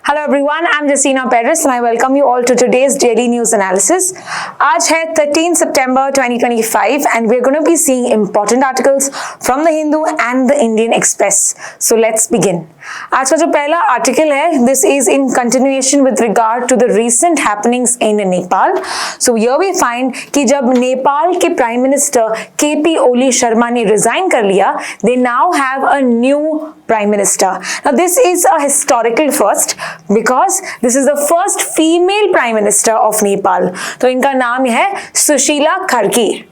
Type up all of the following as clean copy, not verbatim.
Hello everyone, I'm Jasina Paris and I welcome you all to today's daily news analysis. आज है 13 September 2025 and we're going to be seeing important articles from the Hindu and the Indian Express. So let's begin. आज का जो पहला article है, this is in continuation with regard to the recent happenings in Nepal. So here we find कि जब नेपाल के prime minister KP ओली शर्मा ने resign कर लिया, they now have a new prime minister. Now this is a historical first because this is the first female prime minister of Nepal. तो इनका नाम है सुशीला खड़की.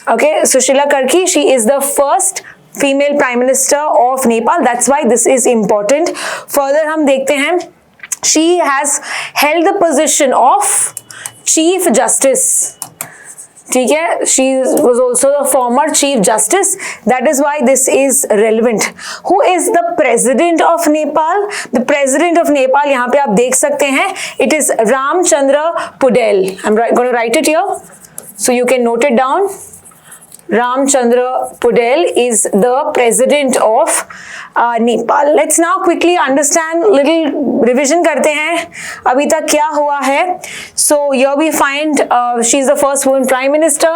Okay, Sushila Karki, she is the first female prime minister of Nepal. That's why this is important. Further हम देखते हैं, she has held the position of chief justice. ठीक है, she was also the former chief justice. That is why this is relevant. Who is the president of Nepal? The president of Nepal, यहाँ पे आप देख सकते हैं, it is Ramchandra Pudel. I'm going to write it here so you can note it down. Ramchandra Pudel is the president of Nepal. Let's now quickly understand, little revision करते हैं अभी तक क्या हुआ है. So here we find she is the first woman prime minister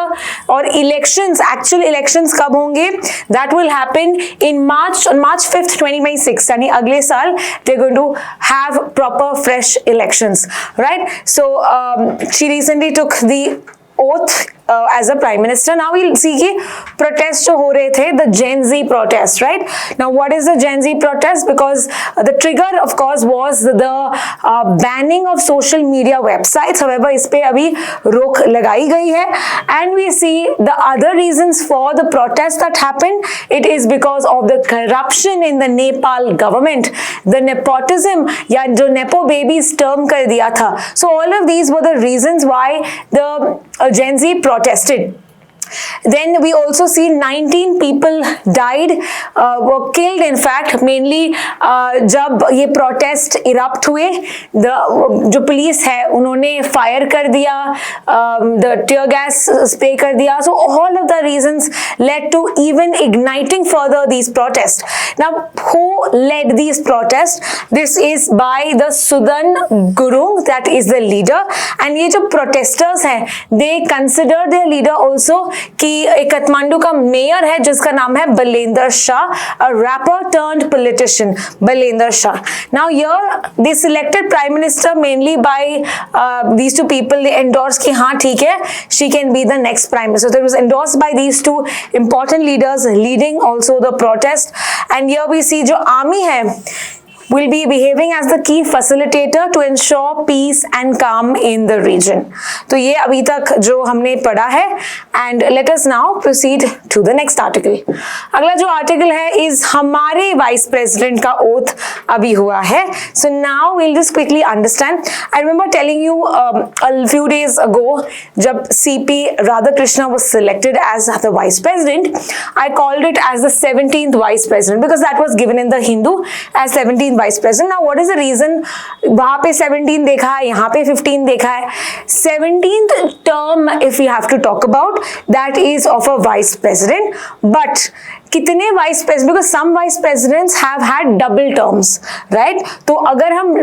और elections, actual elections कब होंगे? That will happen in March, on March 5th 2026. यानी अगले साल they're going to have proper fresh elections, right? So she recently took the oath as a prime minister. Now we'll see कि protest जो हो रहे थे, the Gen Z protest, right? Now what is the Gen Z protest? Because the trigger of course was the banning of social media websites. However, इस पे अभी रोक लगाई गई है. And we see the other reasons for the protest that happened. It is because of the corruption in the Nepal government, the nepotism या जो nepo babies term कर दिया था. So all of these were the reasons why the Gen Z protested. Then we also see 19 people died, were killed in fact, mainly जब ये protest erupt हुए, जो police है उन्होंने fire कर दिया, the tear gas spray कर दिया. So all of the reasons led to even igniting further these protests. Now who led these protests? This is by the Sudan Gurung, that is the leader. And ये जो protesters हैं, they consider their leader also कि एक काठमांडू का mayor है जिसका नाम है Balendra Shah, a rapper turned politician, Balendra Shah. Now here they selected prime minister mainly by these two people. They endorsed कि हाँ ठीक है, she can be the next prime minister. So it was endorsed by these two important leaders leading also the protest. And here we see जो army है will be behaving as the key facilitator to ensure peace and calm in the region. तो ये अभी तक जो हमने पढ़ा है. And let us now proceed to the next article. अगला जो article है is हमारे vice president का oath अभी हुआ है. So now we'll just quickly understand. I remember telling you a few days ago जब CP Radhakrishna was selected as the vice president, I called it as the 17th vice president because that was given in the Hindu as 17th vice president. Now what is the reason? वहाँ पे 17 देखा है, यहाँ पे 15 देखा है. 17th term if we have to talk about, that is of a vice president. But कितने vice president? Because some vice presidents have had double terms, right? तो अगर हम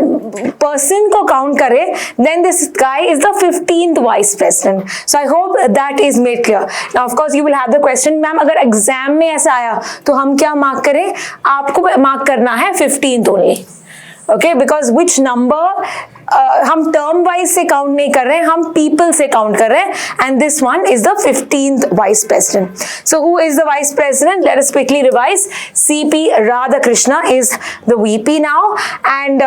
person को count करें, then this guy is the 15th vice president. So I hope that is made clear. Now of course you will have the question, ma'am अगर exam में ऐसा आया तो हम क्या mark करें? आपको mark करना है 15th only. Okay, because which number हम term wise से count नहीं कर रहे हैं, हम people से count कर रहे हैं. And this one is the 15th vice president. So who is the vice president? Let us quickly revise. CP Radhakrishna is the VP now. And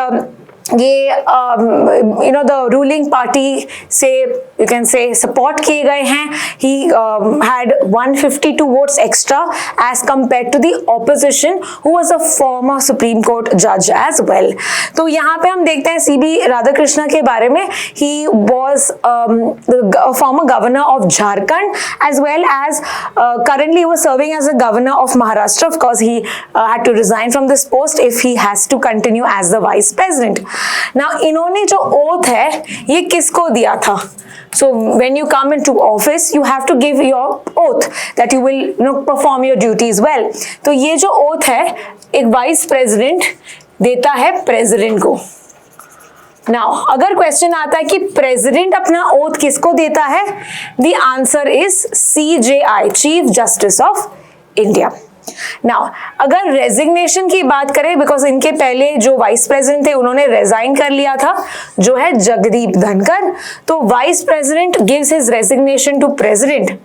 ये the ruling party से you can say support किए गए हैं. He had 152 votes extra as compared to the opposition who was a former Supreme Court judge as well. तो यहाँ पे हम देखते हैं CP राधाकृष्णा के बारे में. He was a former governor of Jharkhand as well as currently he was serving as a governor of Maharashtra. Of course he had to resign from this post if he has to continue as the vice president. Now इन्होंने जो oath है ये किसको दिया था? So when you come into office, you have to give your oath that you will perform your duties well. तो ये जो oath है, एक vice president देता है प्रेसिडेंट को। नाउ अगर क्वेश्चन आता है कि प्रेसिडेंट अपना ओथ किसको देता है, the answer is CJI, chief justice of India. Now अगर रेजिग्नेशन की बात करें, बिकॉज इनके पहले जो वाइस प्रेसिडेंट थे उन्होंने रिजाइन कर लिया था, जो है जगदीप धनखड़, तो vice president gives his resignation to president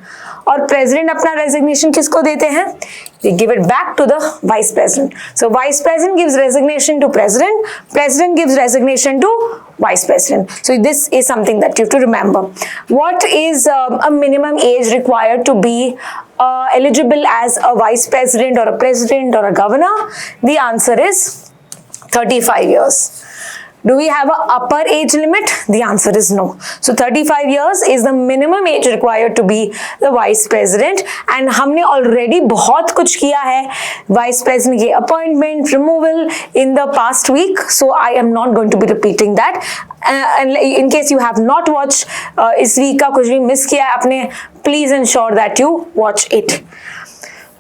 और प्रेसिडेंट अपना रेजिग्नेशन किसको देते हैं, they give it back to the vice president. So vice president gives resignation to president, president gives resignation to vice president. So this is something that you have to remember. What is a minimum age required to be eligible as a vice president or a president or a governor? The answer is 35 years. Do we have an upper age limit? The answer is no. So 35 years is the minimum age required to be the vice president. And हमने already बहुत कुछ किया है vice president के appointment, removal in the past week. So I am not going to be repeating that. And in case you have not watched इस week का कुछ भी miss किया है आपने, please ensure that you watch it.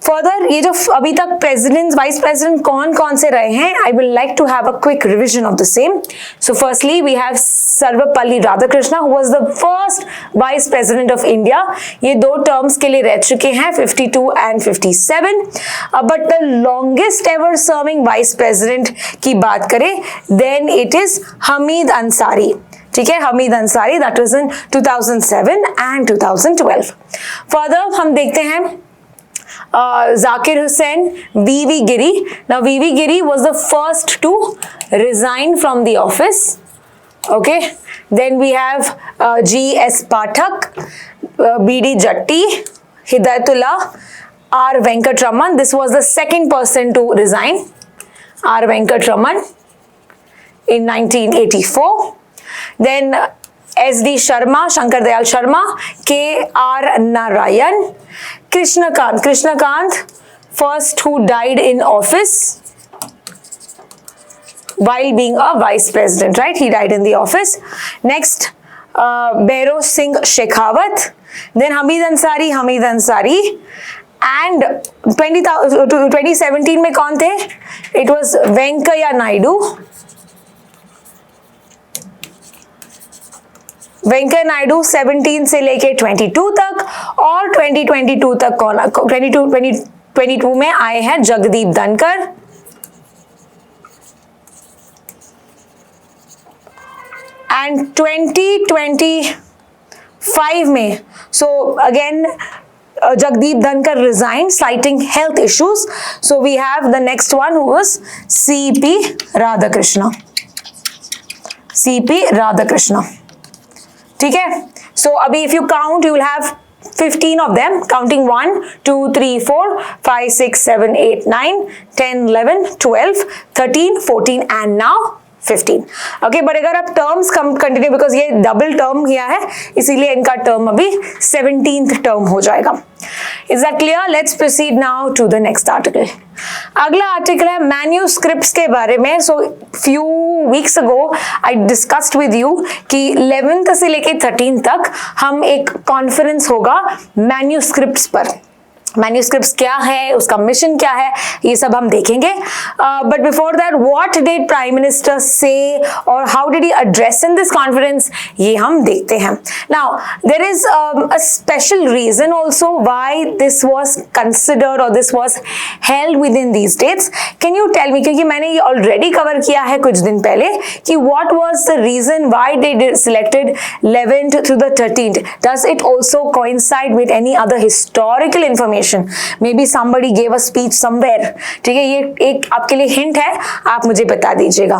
Further ये जो अभी तक प्रेसिडेंट वाइस प्रेसिडेंट कौन कौन से रहे हैं, I will like to have a quick revision of the same. So firstly we have Sarvepalli Radhakrishna who was the first vice president of India. ये 2 टर्म्स के लिए रह चुके हैं, 52 and 57। But the longest ever serving vice president की बात करें then it is Hamid Ansari. ठीक है, Hamid Ansari, that was in 2007 and 2012। Further हम देखते हैं Zakir Hussain, V.V. Giri. Now V.V. Giri was the first to resign from the office. Okay. Then we have G.S. Pathak, B.D. Jatti, Hidayatullah, R. Venkatraman. This was the second person to resign. R. Venkatraman in 1984. Then S.D. Sharma, Shankar Dayal Sharma, K.R. Narayan, Krishnakant, first who died in office while being a vice president, right? He died in the office. Next, Bhairo Singh Shekhawat, then Hamid Ansari, and 2017 में कौन थे? It was Venkaiah Naidu. Venkaiah Naidu 17 से लेके 22 तक, और 2022 तक कौन 2022 में आए हैं जगदीप धनखड़। एंड 2025 में so again Jagdeep Dhankar resigned citing health issues. So we have the next one who was C.P. Radhakrishna. C.P. Radhakrishna. ठीक है, so अभी if you count you will have 15 of them, counting 1 2 3 4 5 6 7 8 9 10 11 12 13 14 and now 15. Okay, but अगर आप terms continue, because ये double term किया है इसीलिए इनका टर्म अभी 17th टर्म हो जाएगा। Is that clear? Let's proceed now to the next article. अगला आर्टिकल है मैन्यूस्क्रिप्ट्स के बारे में। So few weeks ago I discussed with you कि 11th से लेके 13th तक हम एक कॉन्फ्रेंस होगा मैन्यूस्क्रिप्ट्स पर। मैन्यूस्क्रिप्ट्स क्या है, उसका मिशन क्या है, ये सब हम देखेंगे। But before that, what did prime minister say और how did he address in this conference, ये हम देखते हैं। Now there is a special reason also why this was considered और this was held within these dates. Can you tell me, क्योंकि मैंने ये already cover किया है कुछ दिन पहले, कि what was the reason why they selected 11th through the 13th? Does it also coincide with any other historical information? Maybe somebody gave a speech somewhere. ठीक है, ये एक आपके लिए हिंट है, आप मुझे बता दीजिएगा।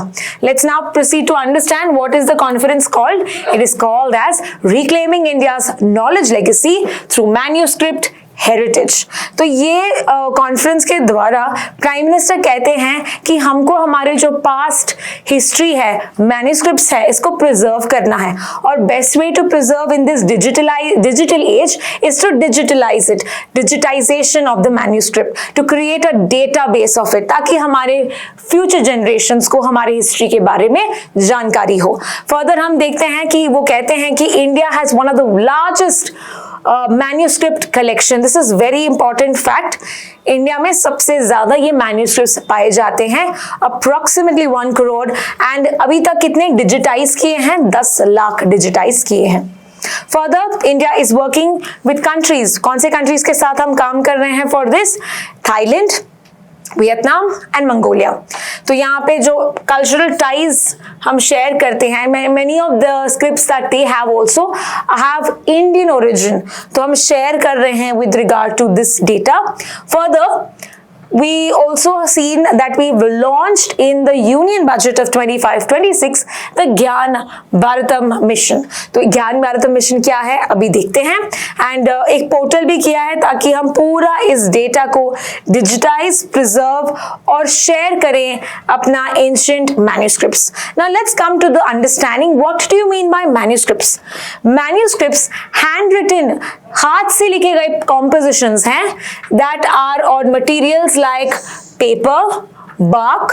Let's now proceed to understand what is the conference called. It is called as Reclaiming India's Knowledge Legacy through Manuscript heritage. तो ये कॉन्फ्रेंस के द्वारा प्राइम मिनिस्टर कहते हैं कि हमको हमारे जो पास्ट हिस्ट्री है, मैन्यूस्क्रिप्ट्स है, इसको प्रिजर्व करना है, और best way to preserve in this digital age is to digitalise it, digitisation of the manuscript, to create a database of it, ताकि हमारे फ्यूचर जनरेशंस को हमारे हिस्ट्री के बारे में जानकारी हो। फर्दर हम देखते हैं कि वो कहते हैं कि India has one of the largest manuscript collection, this is very important fact. India में सबसे ज्यादा ये मैन्यूस्क्रिप्ट्स पाए जाते हैं, अप्रोक्सीमेटली 1 करोड़, एंड अभी तक कितने डिजिटाइज किए हैं? 10 लाख डिजिटाइज किए हैं। Further India is working with countries, कौन से कंट्रीज के साथ हम काम कर रहे हैं for this? Thailand, Vietnam and Mongolia. तो यहाँ पे जो कल्चरल टाइज हम शेयर करते हैं, many of the scripts that they have also have Indian origin, तो हम शेयर कर रहे हैं with regard to this data. Further we also seen that we've launched in the union budget of 25-26 the ज्ञान Bharatam mission. तो ज्ञान Bharatam mission क्या है अभी देखते हैं, एंड एक पोर्टल भी किया है ताकि हम पूरा इस डेटा को डिजिटाइज, प्रिजर्व और शेयर करें अपना ancient manuscripts. Now let's come to the understanding what do you mean by manuscripts. Manuscripts handwritten, हाथ से लिखे गए कॉम्पोजिशंस हैं that are on materials like paper, bark,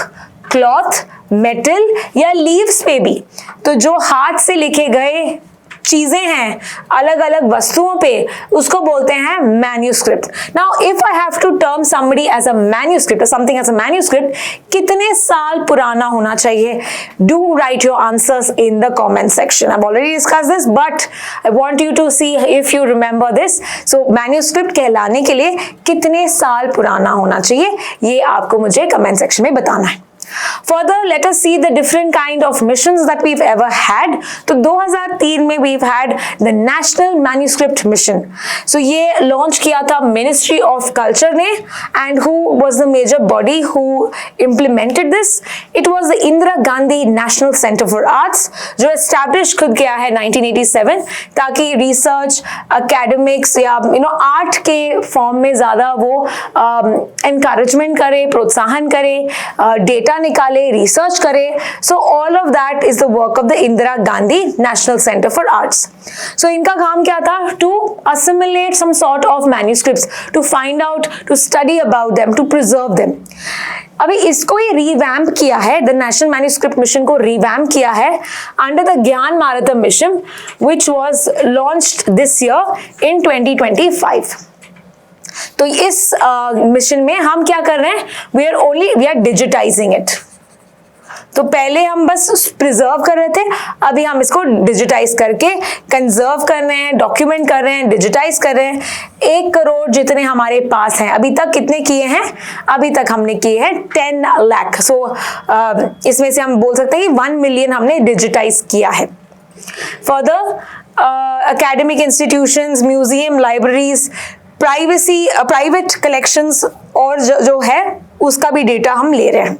cloth, metal या लीव्स पे भी। तो जो हाथ से लिखे गए चीजें हैं अलग अलग वस्तुओं पे, उसको बोलते हैं manuscript. Now if I have to term somebody as a manuscript, something as a manuscript, कितने साल पुराना होना चाहिए? Do write your answers in the comment section. I have already discuss this but I want you to see if you remember this. So manuscript कहलाने के लिए कितने साल पुराना होना चाहिए, ये आपको मुझे कमेंट सेक्शन में बताना है। Further, let us see the different kind of missions that we've ever had. तो 2003 में we've had the National Manuscript Mission. So ये launch किया था Ministry of Culture ने, and who was the major body who implemented this? It was the Indira Gandhi National Center for Arts, जो establish खुद किया है 1987, ताकि research, academics या art के form में ज़्यादा वो encouragement करे, प्रोत्साहन करे, data निकाले, रिसर्च करे। So all of that is the work of the Indira Gandhi national centre for arts. So इनका काम क्या था? To assimilate some sort of manuscripts, to find out, to study about them, to preserve them. अभी इसको ये revamp किया है, the national manuscript mission को रिवैम्प किया है अंडर द ज्ञान Bharatam mission which was launched this year in 2025। तो इस मिशन में हम क्या कर रहे हैं? We are digitising it. तो पहले हम बस प्रिजर्व कर रहे थे, अभी हम इसको डिजिटाइज करके कंजर्व कर रहे हैं, डॉक्यूमेंट कर रहे हैं, डिजिटाइज कर रहे हैं। 1 करोड़ जितने हमारे पास हैं, अभी तक कितने किए हैं? अभी तक हमने किए हैं 10 लाख। सो इसमें से हम बोल सकते हैं कि 1 मिलियन हमने डिजिटाइज किया है। Further academic institutions, museum, libraries, private collections और जो है उसका भी डेटा हम ले रहे हैं।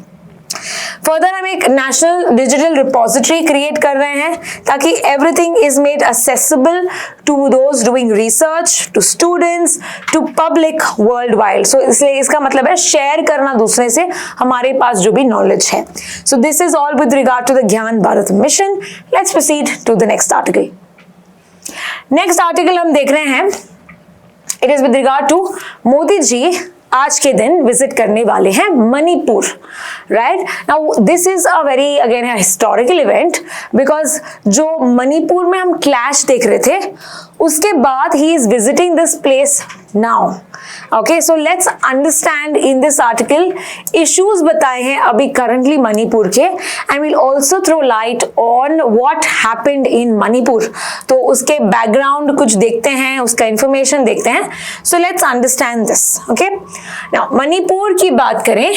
फर्दर हम एक नेशनल डिजिटल रिपोजिटरी क्रिएट कर रहे हैं ताकि everything is made accessible to those doing research, to students, to public worldwide. So इसलिए इसका मतलब है शेयर करना दूसरे से हमारे पास जो भी नॉलेज है। So this is all with regard to the Gyan Bharat mission. Let's proceed to the next article. Next article हम देख रहे हैं, it is with regard to Modi ji आज के दिन विजिट करने वाले हैं Manipur, right? Now this is a very again historical event because जो मणिपुर में हम क्लैश देख रहे थे उसके बाद he is visiting this place now. Okay, so let's understand in this article issues बताए हैं अभी करंटली मणिपुर के, and will also throw light on what happened in Manipur. तो उसके बैकग्राउंड कुछ देखते हैं, उसका इंफॉर्मेशन देखते हैं। So let's understand this. Okay, now Manipur की बात करें,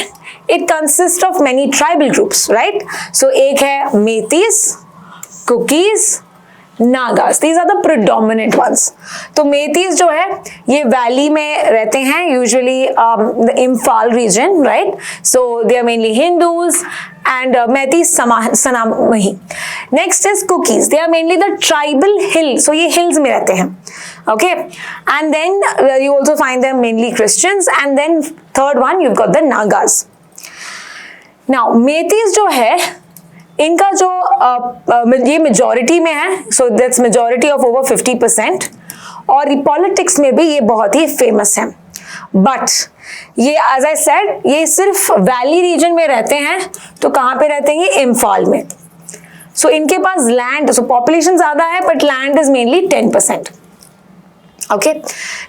it consist of many tribal groups, right? So एक है Meiteis, Kukis, Nagas, these are the predominant ones। तो मेतीस जो है ये वैली में रहते हैं, usually the Imphal region, right? So they are mainly Hindus and Meiteis Sanamahi. Next is Kukis, they are mainly the tribal hill, so ये hills में रहते हैं। Okay, and then you also find them mainly Christians, and then third one you've got the Nagas। Now मेतीस जो है इनका जो ये majority में है, so that's majority of over 50%, और पॉलिटिक्स में भी ये बहुत ही फेमस है। बट ये एज आई सेड ये सिर्फ वैली रीजन में रहते हैं। तो कहाँ पे रहते हैं ये? इम्फाल में। सो इनके पास लैंड, सो पॉपुलेशन ज्यादा है but land is mainly 10%। Okay,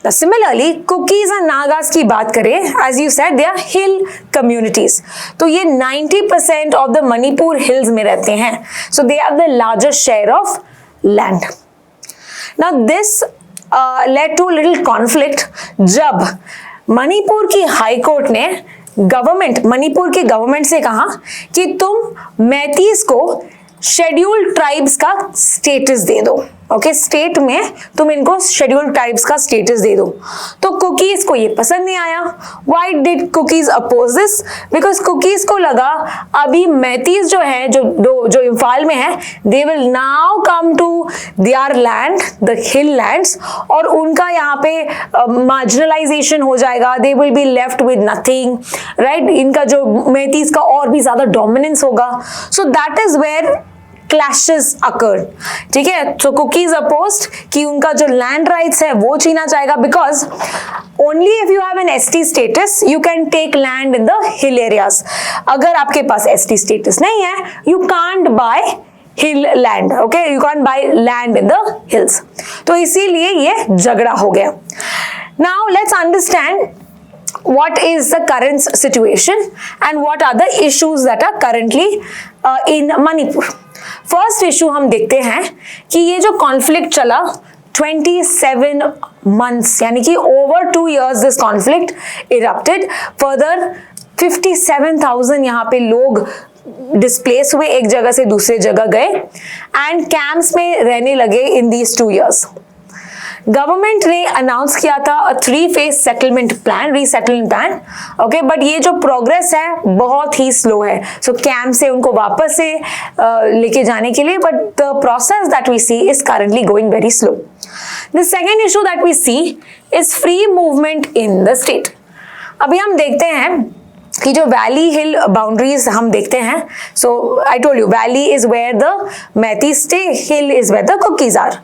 now similarly Kukis and Nagas की बात करें, as you said they are hill communities, तो ये 90% of the Manipur hills में रहते हैं, so they have the largest share of land. Now this led to a little conflict जब मणिपुर की हाई कोर्ट ने मणिपुर के गवर्नमेंट से कहा कि तुम मैतीस को शेड्यूल्ड ट्राइब्स का स्टेटस दे दो. ओके, स्टेट में तुम इनको शेड्यूल्ड ट्राइब्स का स्टेटस दे दो. तो कुकीज को ये पसंद नहीं आया. Why did Kukis oppose this? Because Kukis को लगा अभी मैतीस जो है, जो इम्फाल में है, they will now come to their land, the hill lands, और उनका यहाँ पे मार्जिनलाइजेशन हो जाएगा. They will be left with nothing, right. इनका जो मैतीस का और भी ज्यादा डोमिनेंस होगा. So that is where clashes occurred. ठीक है, so cookies opposed कि उनका जो land rights है वो छीना जाएगा, because only if you have an ST status you can take land in the hill areas. अगर आपके पास ST status नहीं है, you can't buy hill land. Okay, you can't buy land in the hills. तो इसीलिए ये झगड़ा हो गया. Now let's understand what is the current situation and what are the issues that are currently in Manipur. First issue हम देखते हैं कि ये जो कॉन्फ्लिक्ट चला 27 months, यानी कि over 2 years this conflict erupted. Further 57,000 यहाँ पे लोग डिस्प्लेस हुए, एक जगह से दूसरे जगह गए एंड कैंप्स में रहने लगे इन दीज 2 years. गवर्नमेंट ने अनाउंस किया था 3-phase settlement plan, resettlement plan. Okay, but ये जो प्रोग्रेस है बहुत ही स्लो है. सो कैंप से उनको वापस से लेके जाने के लिए, but the process that we see is currently going very slow. The second issue that we see is free movement in the state. अभी हम देखते हैं कि जो वैली हिल बाउंड्रीज हम देखते हैं, so I told you valley is where the Meiteis stay, hill is where the Kukis are.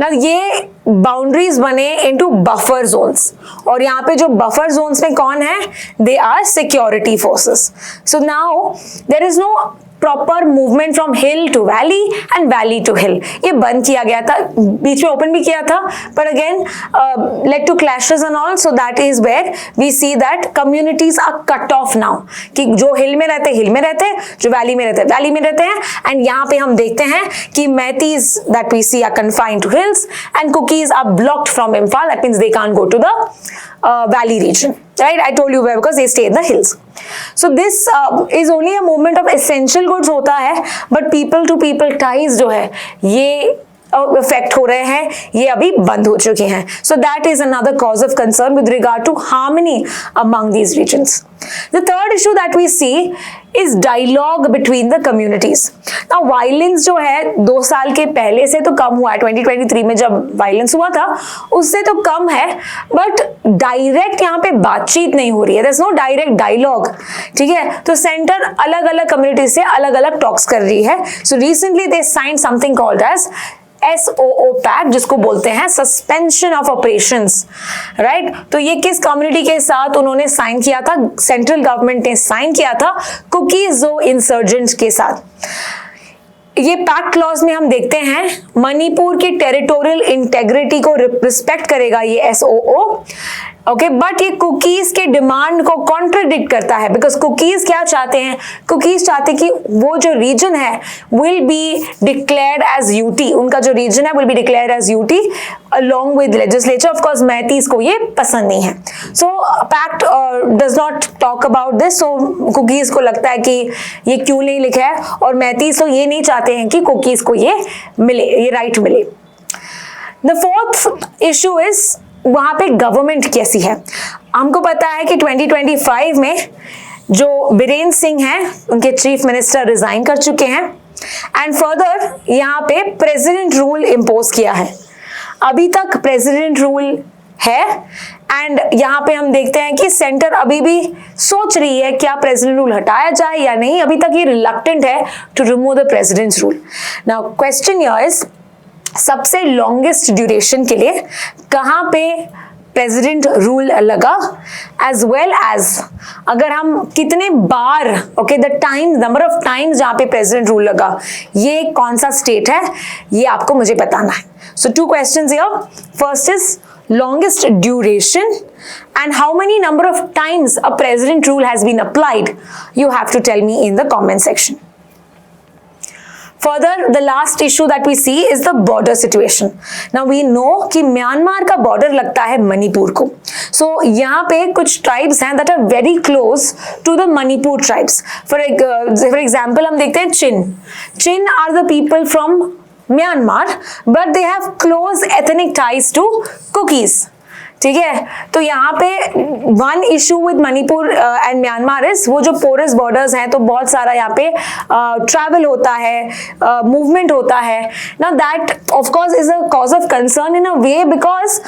ना ये बाउंड्रीज बने इनटू बफर जोन्स, और यहाँ पे जो बफर जोन्स में कौन है? They are security forces. So now there is no proper movement from hill to valley and valley to hill. ये बंद किया गया था, बीच में ओपन भी किया था, पर again led to clashes and all. So that is where we see that communities are cut off now, कि जो हिल में रहते हैं हिल में रहते हैं, जो वैली में रहते हैं वैली में रहते हैं. एंड यहाँ पे हम देखते हैं कि Meiteis that we see are confined to hills and Kukis are blocked from Imphal. That means they can't go to the valley region, right? I told you where, because they stay in the hills. So this is only a movement of essential goods होता है, but people to people ties जो है ये effect हो रहे हैं, ये अभी बंद हो चुके हैं. So that is another cause of concern with regard to harmony among these regions. The third issue that we see is dialogue between the communities. Now violence जो है 2 साल के पहले से तो कम हुआ है, 2023 में जब violence हुआ था उससे तो कम है, but डायरेक्ट यहाँ पे बातचीत नहीं हो रही है. There's no direct dialogue. ठीक है, तो सेंटर अलग अलग कम्युनिटी से अलग अलग टॉक्स कर रही है. So recently they signed something called as SOO pact, जिसको बोलते हैं सस्पेंशन ऑफ ऑपरेशंस, राइट. तो ये किस कम्युनिटी के साथ उन्होंने साइन किया था? सेंट्रल गवर्नमेंट ने साइन किया था कुकीजो इंसर्जेंट्स के साथ. ये पैक्ट क्लॉज में हम देखते हैं मणिपुर की टेरिटोरियल इंटेग्रिटी को रिस्पेक्ट करेगा ये SOO. ओके, बट ये कुकीज के डिमांड को कॉन्ट्रडिक्ट करता है, बिकॉज कुकीज क्या चाहते हैं? कुकीज चाहते कि वो जो रीजन है will be declared as UT, उनका जो रीजन है will be declared as UT along with legislature. Of course Meiteis को ये पसंद नहीं है. So pact does not talk about this. So cookies को लगता है कि ये क्यों नहीं लिखा है, और मैतीस तो ये नहीं चाहते हैं कि कुकीज को ये मिले, ये राइट मिले. The fourth issue is वहां पे गवर्नमेंट कैसी है. हमको पता है कि 2025 में जो बीरेन्द्र सिंह हैं उनके चीफ मिनिस्टर रिजाइन कर चुके हैं, एंड फर्दर यहाँ पे प्रेसिडेंट रूल इम्पोज किया है. अभी तक प्रेसिडेंट रूल है, एंड यहाँ पे हम देखते हैं कि सेंटर अभी भी सोच रही है क्या प्रेसिडेंट रूल हटाया जाए या नहीं. अभी तक ये रिलक्टेंट है to remove the president rule. Now question here is, सबसे लॉन्गेस्ट ड्यूरेशन के लिए कहाँ पे प्रेसिडेंट रूल लगा, एज वेल एज अगर हम कितने बार, okay, the time, number of times जहाँ पे प्रेसिडेंट रूल लगा, ये कौन सा स्टेट है, ये आपको मुझे बताना है. सो 2 questions here. First is longest duration, and how many number of times a president rule has been applied? You have to tell me in the comment section. Further, the last issue that we see is the border situation. Now we know कि Myanmar का border लगता है मणिपुर को. So यहाँ पे कुछ tribes हैं that are very close to the Manipur tribes. For example, हम देखते हैं Chin. Chin are the people from Myanmar, but they have close ethnic ties to Kukis. ठीक है, तो यहाँ पे one issue with Manipur and Myanmar is वो जो पोरस बॉर्डर्स हैं, तो बहुत सारा यहाँ पे ट्रैवल होता है, मूवमेंट होता है. Now that of course is a cause of concern in a way, because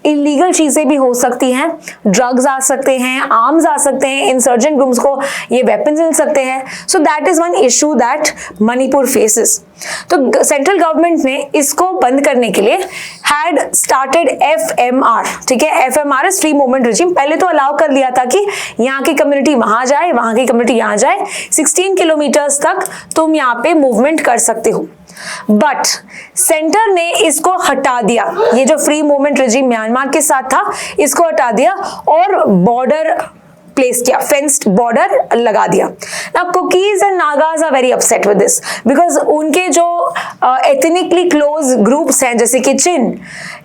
illegal चीजें भी हो सकती हैं, ड्रग्स आ सकते हैं, आर्म्स आ सकते हैं, इंसर्जेंट ग्रुप्स को ये वेपन्स मिल सकते हैं. सो that is one issue that Manipur faces. तो सेंट्रल गवर्नमेंट ने इसको बंद करने के लिए हैड स्टार्टेड FMR. ठीक है, FMR is free movement regime. पहले तो अलाउ कर दिया था कि यहाँ की कम्युनिटी वहां जाए, वहां की कम्युनिटी यहाँ जाए, 16 किलोमीटर्स तक तुम यहाँ पे मूवमेंट कर सकते हो. बट सेंटर ने इसको हटा दिया. ये जो फ्री मूवमेंट रिजीम म्यांमार के साथ था, इसको हटा दिया और बॉर्डर प्लेस किया, फेंस्ड बॉर्डर लगा दिया. Now Kukis and Nagas are very upset with this, because उनके जो एथनिकली क्लोज ग्रुप्स हैं जैसे कि चिन,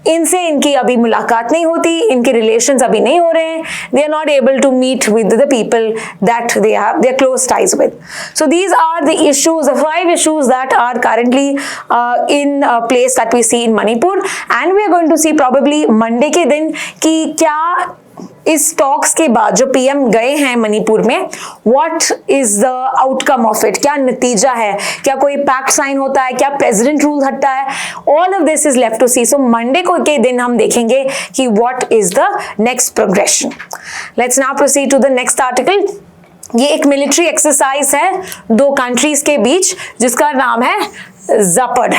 इनसे इनकी अभी मुलाकात नहीं होती, इनके रिलेशंस अभी नहीं हो रहे हैं. They are not able to meet with the people that they have their close ties with. So these are the issues, the 5 issues that are currently in place that we see in Manipur, and we are going to see probably Monday के दिन कि क्या इस talks के बाद जो PM गए हैं मणिपुर में, what is the outcome of it, क्या नतीजा है, क्या कोई पैक्ट साइन होता है, क्या प्रेसिडेंट रूल हटता है, all of this is left to see. So Monday को के दिन हम देखेंगे कि what is the next progression. Let's now proceed to the next article. ये एक मिलिट्री एक्सरसाइज है 2 कंट्रीज के बीच जिसका नाम है ZAPAD.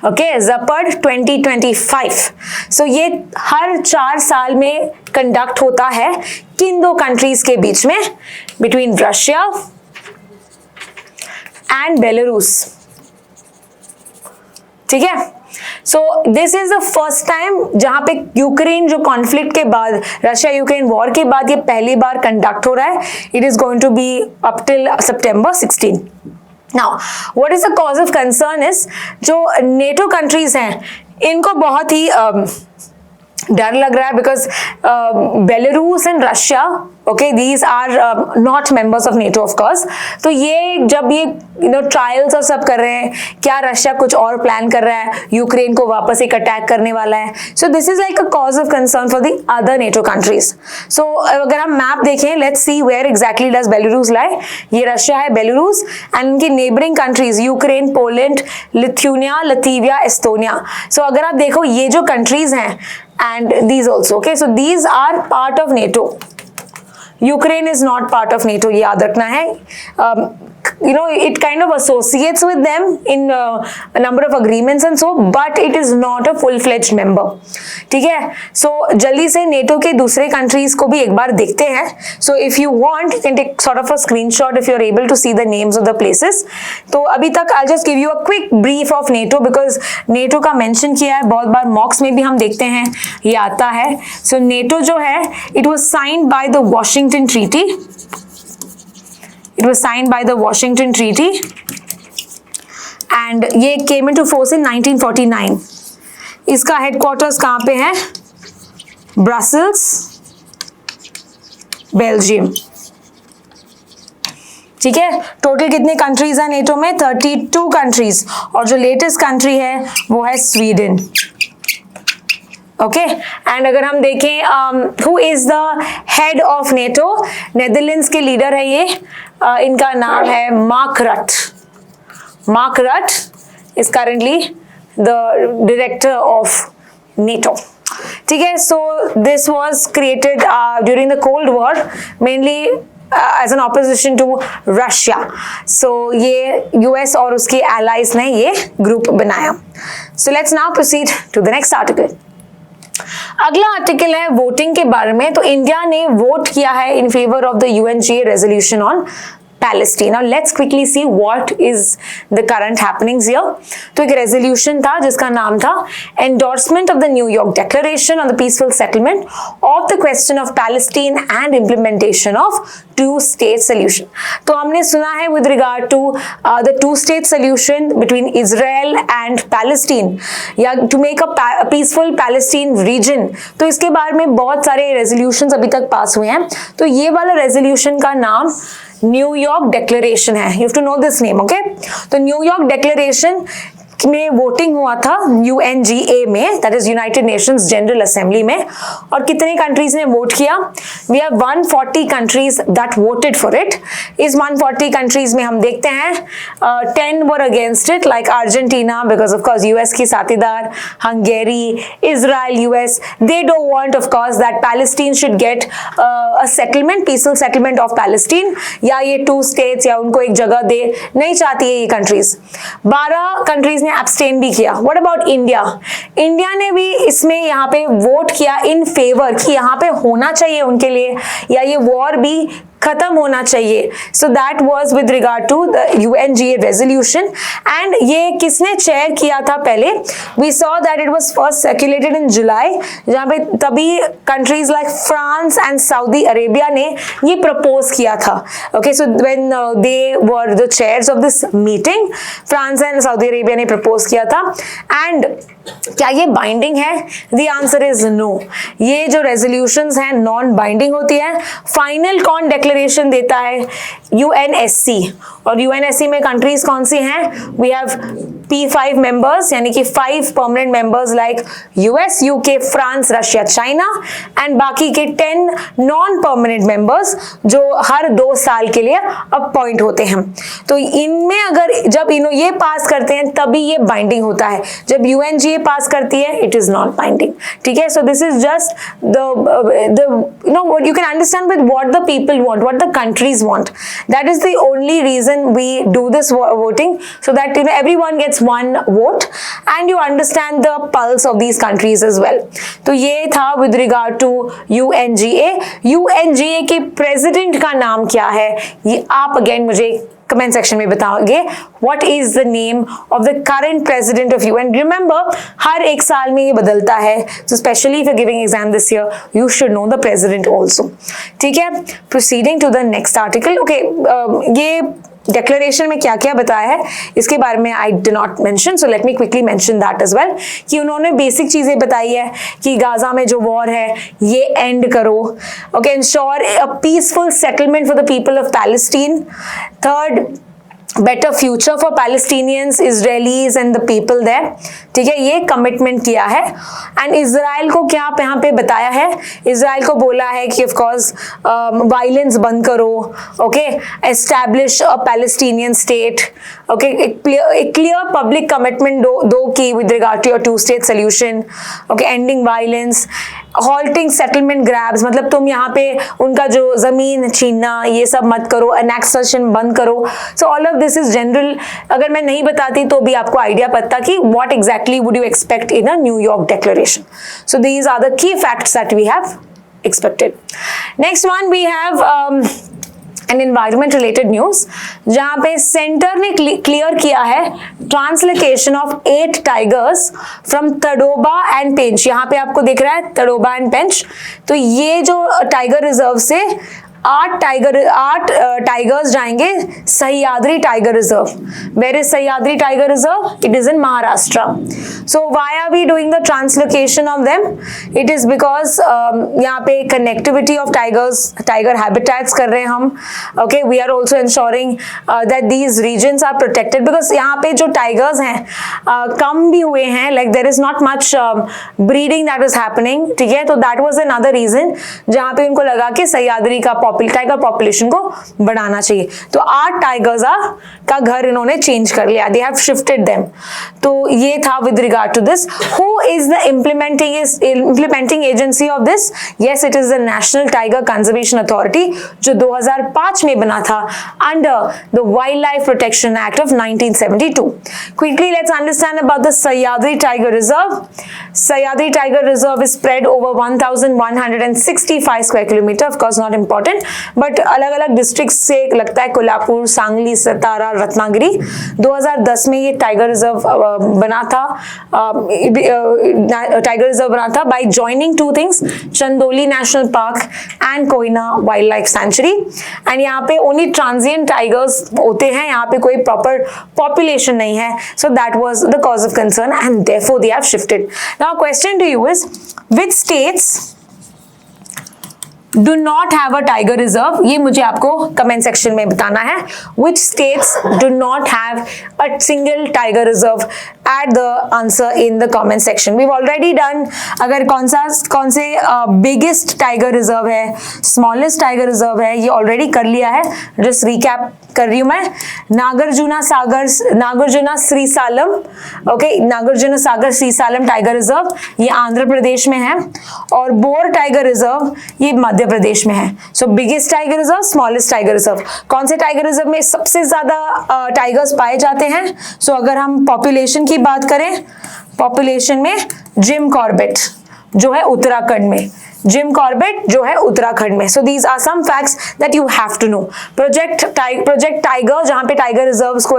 Okay, ZAPAD 2025. सो ये हर 4 साल में कंडक्ट होता है किन 2 कंट्रीज के बीच में, बिटवीन रशिया एंड बेलारूस. ठीक है, so this is the first time जहां पे यूक्रेन जो कॉन्फ्लिक्ट के बाद, रशिया यूक्रेन वॉर के बाद ये पहली बार कंडक्ट हो रहा है. It is going to be up till September 16. Now, what is the cause of concern is जो NATO countries हैं, इनको बहुत ही डर लग रहा है, because Belarus and Russia, okay, these are not members of NATO of course. तो ये जब ये ट्रायल्स और सब कर रहे हैं, क्या रशिया कुछ और प्लान कर रहा है, यूक्रेन को वापस एक अटैक करने वाला है. So this is like a cause of concern for the other NATO countries. So अगर हम मैप देखें, let's see where exactly does Belarus lie. ये रशिया है, बेलारूस, एंड इनकी neighbouring countries Ukraine, Poland, Lithuania, Latvia, Estonia. So अगर आप देखो ये जो कंट्रीज हैं, and these also, okay, so these are part of NATO. Ukraine is not part of NATO, ये याद रखना है. It kind of associates with them in a number of agreements and so, but it is not a full-fledged member. ठीक है, so जल्दी से NATO के दूसरे countries को भी एक बार देखते हैं. So if you want, you can take sort of a screenshot if you are able to see the names of the places. तो अभी तक I'll just give you a quick brief of NATO, because NATO का mention किया है बहुत बार, मॉक्स में भी हम देखते हैं ये आता है. So NATO जो है, it was signed by the Washington Treaty. It was signed by the Washington Treaty and ये came into force in 1949. इसका हेडक्वार्टर्स कहाँ पे है? Brussels, Belgium. ठीक है, टोटल कितने कंट्रीज हैं नेटो में? 32 कंट्रीज, और जो लेटेस्ट कंट्री है वो है स्वीडन. ओके, एंड अगर हम देखें who is the head of NATO, Netherlands के लीडर है ये, इनका नाम है Mark Rutte. Mark Rutte is currently the director of NATO. ठीक है, so this was created during the cold war, mainly as an opposition to Russia. So ये US और उसके एलाइज ने ये ग्रुप बनाया. So let's now proceed to the next article. अगला article है वोटिंग के बारे में. तो इंडिया ने वोट किया है in favour of the UNGA resolution on Palestine. Now let's quickly see what is the current happenings here. तो एक resolution था जिसका नाम था Endorsement of the New York Declaration on the Peaceful Settlement of the Question of Palestine and Implementation of Two-State Solution. तो हमने सुना है with regard to the two-state solution between Israel and Palestine या to make a peaceful Palestine region. तो इसके बारे में बहुत सारे resolutions अभी तक पास हुए हैं. तो ये वाला resolution का नाम न्यूयॉर्क डिक्लेरेशन है. You have to know this name. Okay, तो न्यूयॉर्क डिक्लेरेशन में वोटिंग हुआ था UNGA में, that is United Nations General Assembly में. और कितने कंट्रीज ने वोट किया? We have 140 countries that voted for it. इस 140 कंट्रीज में हम देखते हैं 10 were against it, like Argentina because of course US की साथीदार, Hungary, Israel, US, they don't want of course that Palestine should get a settlement, peaceful settlement of Palestine, या ये to states या उनको एक जगह दे, नहीं चाहती है ये कंट्रीज. 12 कंट्रीज ने एब्सटेन भी किया. What about India? इंडिया ने भी इसमें यहाँ पे वोट किया इन फेवर कि यहाँ पे होना चाहिए उनके लिए, या ये वॉर भी खत्म होना चाहिए. So that was with regard to the UNGA resolution. And ये किसने चेयर किया था पहले? We saw that it was first circulated in July, जहाँ पे तभी countries like France and Saudi Arabia ने ये प्रपोज किया था. Okay, so when they were the chairs of this meeting, France and Saudi Arabia ने प्रपोज किया था. एंड क्या ये बाइंडिंग है? The answer is no. ये जो रेजोल्यूशंस हैं नॉन बाइंडिंग होती है. फाइनल कौन डिक्लेरेशन देता है? UNSC. और UNSC में कंट्रीज कौन सी हैं? वी हैव P5 मेंबर्स, यानी कि 5 permanent members like US, UK, France, Russia, China, and बाकी के 10 नॉन परमानेंट मेंबर्स जो हर 2 साल के लिए अपॉइंट होते हैं. तो इनमें अगर जब ये पास करते हैं तभी ये बाइंडिंग होता है. जब UNGA पास करती है इट इज नॉट बाइंडिंग. ठीक है, so this is just you can understand with what the people want, what the countries want. That is the only reason we do this voting, so that everyone gets one vote and you understand the pulse of these countries as well. तो ये था with regard to UNGA. UNGA के president का नाम क्या है ये आप अगेन मुझे कमेंट सेक्शन में बताओगे. What is the name of the current president of UN? Remember हर एक साल में ये बदलता है, so especially if you're giving exam this year you should know the president also. ठीक है, proceeding to the next article. Okay, ये डिक्लेरेशन में क्या क्या बताया है इसके बारे में I did not mention, so let me quickly mention that as well. कि उन्होंने बेसिक चीजें बताई है कि गाजा में जो वॉर है ये एंड करो. Okay, ensure a peaceful settlement for the people of Palestine. Third, better future for Palestinians, Israelis and the people there. ठीक है, ये कमिटमेंट किया है. एंड इजराइल को क्या यहाँ पे बताया है? इजराइल को बोला है कि ऑफ कोर्स वायलेंस बंद करो. Okay, establish a Palestinian state. Okay, एक क्लियर पब्लिक कमिटमेंट दो की with regard to your two state solution. Okay, ending violence, halting settlement grabs, मतलब तुम यहाँ पे उनका जो जमीन छीनना ये सब मत करो, एनेक्सेशन बंद करो. सो all of this is general. अगर मैं नहीं बताती तो भी आपको आइडिया पता कि what exactly would you expect in a New York declaration. So these are the key facts that we have expected. Next one we have an environment related news, जहां पे सेंटर ने क्लियर किया है translocation of 8 tigers from Tadoba and Pench. यहाँ पे आपको दिख रहा है तडोबा एंड पेंच. तो ये जो टाइगर रिजर्व से 8 टाइगर्स जाएंगे Sahyadri tiger reserve. Where is Sahyadri tiger reserve? It is in Maharashtra. So why are we doing the translocation of them? It is because यहाँ पे connectivity of tigers, tiger habitats कर रहे हैं हम. Okay, we are also ensuring that these regions are protected, because यहाँ पे जो tigers हैं कम भी हुए हैं, like there is not much breeding that is happening. ठीक है, तो दैट वाज अनदर रीजन जहाँ पे उनको लगा कि सह्याद्री का टाइगर पॉपुलेशन को बढ़ाना चाहिए. तो 8 टाइगर्स का घर इन्होंने चेंज कर लिया. They have shifted them. तो ये था with regard to this. Who is the implementing agency of this? Yes, it is the National Tiger Conservation Authority, जो 2005 में बना था under the wildlife protection act of 1972. Quickly let's understand about the Sahyadri tiger reserve. Sahyadri tiger reserve is spread over 1165 square kilometer. Of course not important. But अलग अलग district से लगता है, कोल्हापुर, सांगली, सतारा, रत्नागिरी। 2010 में ये टाइगर रिजर्व बना था, टाइगर रिजर्व बना था by joining two things, Chandoli national park and Koyna wildlife sanctuary. And यहाँ पे ओनली ट्रांजिएंट टाइगर्स होते हैं, यहाँ पे कोई प्रॉपर पॉपुलेशन नहीं है, so that was the cause of concern and therefore they have shifted. Now question to you is, which states do not have a tiger reserve? ये मुझे आपको कमेंट सेक्शन में बताना है। Which states do not have a single tiger reserve? Add the answer in the comment section. We've already done अगर कौन से biggest tiger reserve है, smallest tiger reserve है, ये already कर लिया है। Just recap कर रही हूँ मैं। नागार्जुना श्रीसालम, ओके, नागार्जुना सागर श्रीसालम टाइगर रिजर्व ये आंध्र प्रदेश में है, और बोर टाइगर रिजर्व ये मध्य प्रदेश में है। So biggest tiger reserve, smallest tiger reserve, कौन से टाइगर रिजर्व में सबसे ज्यादा टाइगर्स पाए जाते हैं? सो अगर हम पॉपुलेशन की बात करें, पॉपुलेशन में जिम कॉर्बेट जो है उत्तराखंड में, जिम कॉर्बेट जो है उत्तराखंड में। So these are some facts that you have to know. Project tiger, जहां पे टाइगर रिजर्व्स को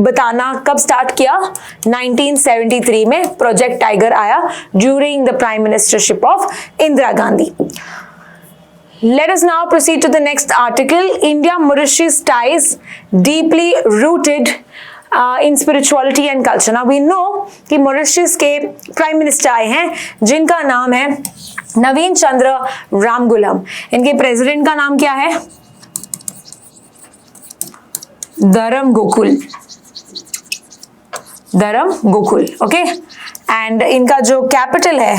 बताना कब स्टार्ट किया? 1973 में प्रोजेक्ट टाइगर आया during the prime ministership of Indira Gandhi. Let us now proceed to the next article. India-Mauritius ties deeply rooted in spirituality and culture. Now we know कि Mauritius के प्राइम मिनिस्टर आए हैं जिनका नाम है नवीन चंद्र रामगुलम। इनके प्रेसिडेंट का नाम क्या है? धर्म गोकुल, ओके। एंड इनका जो कैपिटल है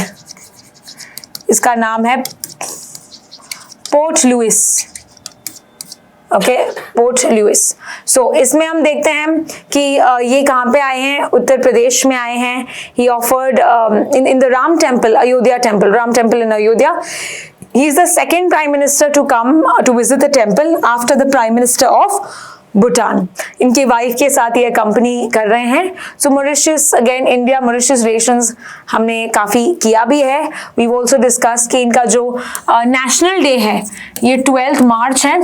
इसका नाम है Port Louis, okay, Port Louis. So इसमें हम देखते हैं कि ये कहाँ पे आए हैं? उत्तर प्रदेश में आए हैं। ही offered in the Ram temple, Ayodhya temple, Ram temple in Ayodhya. He is the second prime minister to come to visit the temple after the prime minister of Bhutan. इनकी वाइफ के साथ ये कंपनी कर रहे हैं। So Mauritius, again India Mauritius relations हमने काफी किया भी है। वी ऑल्सो डिस्कस कि इनका जो नेशनल डे है ये 12 मार्च है,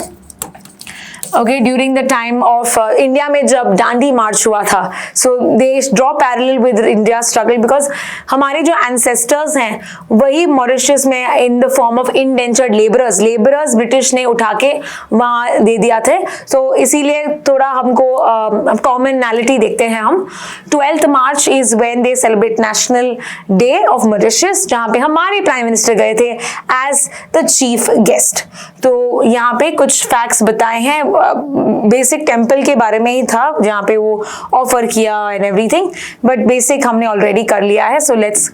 okay, during the time of India में जब दांडी मार्च हुआ था। So they draw parallel with India struggle, because हमारे जो एंसेस्टर्स हैं वही मॉरिशस में in the form of indentured labourers British ने उठा के वहाँ दे दिया थे। सो इसीलिए थोड़ा हमको कॉमनैलिटी देखते हैं हम। 12 March is when they celebrate national day of Mauritius, जहाँ पे हमारे प्राइम मिनिस्टर गए थे एज द चीफ गेस्ट। तो यहाँ पे कुछ फैक्ट्स बताए हैं, बेसिक टेम्पल के बारे में ही था जहाँ पे वो ऑफर किया एंड एवरीथिंग, बट बेसिक हमने ऑलरेडी कर लिया है। So let's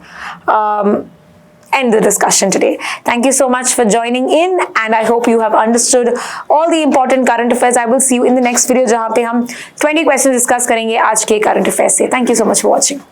end the discussion today. Thank you so much for joining in and I hope you have understood all the important current affairs. I will see you in the next video जहाँ पे हम 20 questions discuss करेंगे आज के current affairs से। Thank you so much for watching.